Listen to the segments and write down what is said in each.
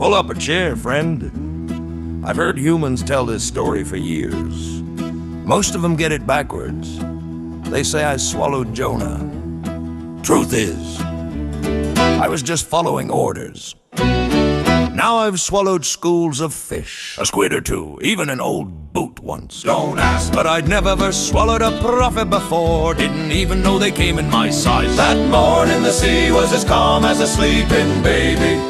Pull up a chair, friend. I've heard humans tell this story for years. Most of them get it backwards. They say I swallowed Jonah. Truth is, I was just following orders. Now I've swallowed schools of fish, a squid or two, even an old boot once. Don't ask, but I'd never ever swallowed a prophet before. Didn't even know they came in my size. That morning the sea was as calm as a sleeping baby.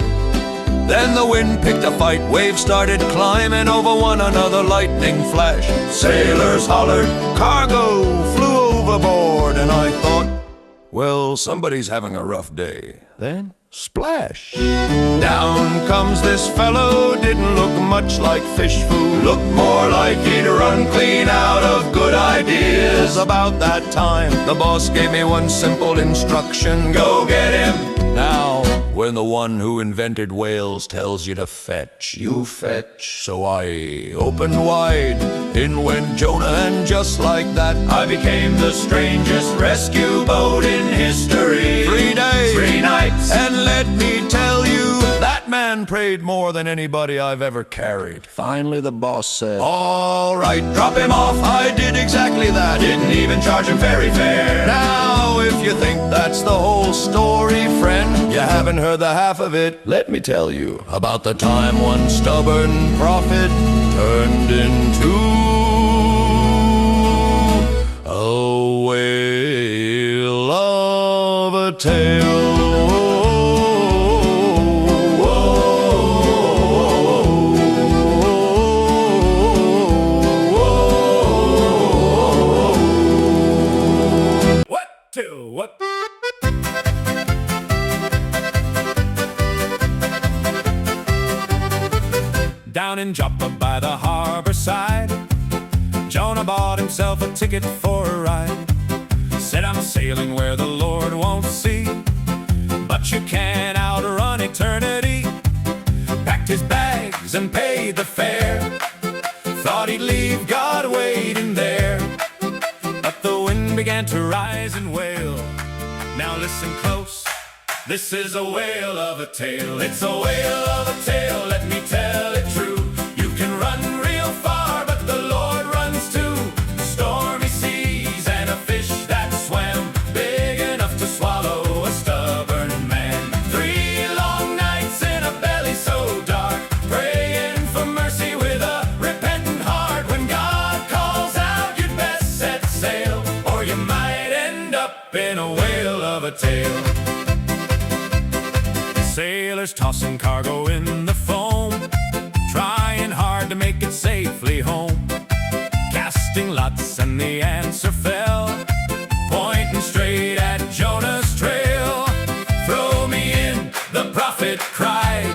Then the wind picked a fight, waves started climbing over one another, lightning flash. Sailors hollered, cargo flew overboard, and I thought, well, somebody's having a rough day. Then, splash! Down comes this fellow, didn't look much like fish food. Looked more like he'd run clean out of good ideas. About that time, the boss gave me one simple instruction: go get him! Now, when the one who invented whales tells you to fetch, you fetch. So I opened wide, in went Jonah, and just like that, I became the strangest rescue boat in history. 3 days, 3 nights, and let me tell you, that man prayed more than anybody I've ever carried. Finally the boss said, all right, drop him off. I did exactly that, didn't even charge him ferry fare. Now, if you think that's the whole story, friend, you haven't heard the half of it. Let me tell you about the time one stubborn prophet turned into a whale of a tale. What? Down in Joppa by the harbor side, Jonah bought himself a ticket for a ride. Said, I'm sailing where the Lord won't see, but you can't outrun eternity. Packed his bags and paid the fare, thought he'd leave God waiting there. But the wind began to rise and wail. Now listen close, this is a whale of a tale. It's a whale of a tale, let me tell it true. You can run real far, but the Lord runs too. Stormy seas and a fish that swam big enough to swallow a stubborn man. 3 long nights in a belly so dark, praying for mercy with a repentant heart. When God calls out, you'd best set sail, or you might end up in a whale of a tale. Sailors tossing cargo in the foam, trying hard to make it safely home. Casting lots and the answer fell, pointing straight at Jonah's trail. Throw me in, the prophet cried,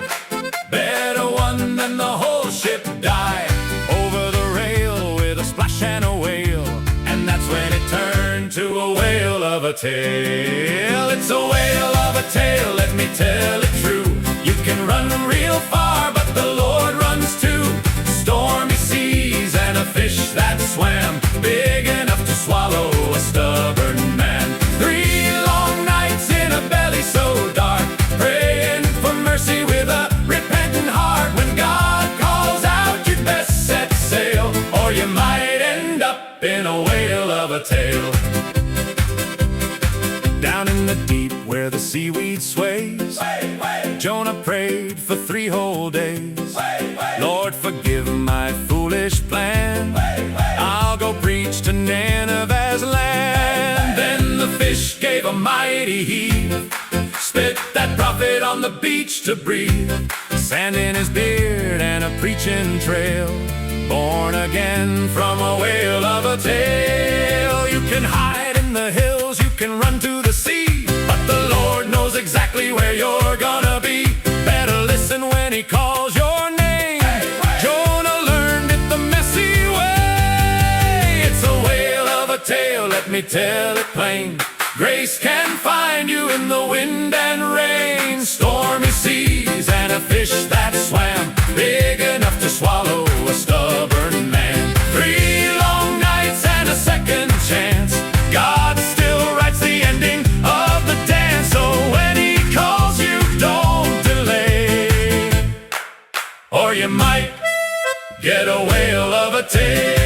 better one than the whole ship die. Over the rail with a splash and a wail, and that's when it turned to a whale of a tale. It's a whale of a tale, let me tell it true. You can run real far, but the Lord runs too. Stormy seas and a fish that swam big enough to swallow a stubborn man. 3 long nights in a belly so dark, praying for mercy with a repentant heart. When God calls out, you'd best set sail, or you might end up in a whale of a tale. Down in the deep where the seaweed sways, Jonah prayed for 3 whole days. Lord, forgive my foolish plan, I'll go preach to Nineveh's land. Then the fish gave a mighty heave, spit that prophet on the beach to breathe. Sand in his beard and a preaching trail, born again from a whale of a tale. You can hide in the hills, you can run to the sea, but the Lord knows exactly where you're gonna be. Better listen when he calls your name. Jonah learned it the messy way. It's a whale of a tale, let me tell it plain. Grace can find you in the wind and rain. Stormy seas and a fish that swam big enough to swallow a stubborn man. 3 long nights and a second chance, God still writes the ending of the dance. So when he calls you, don't delay. or you might get a whale of a tail.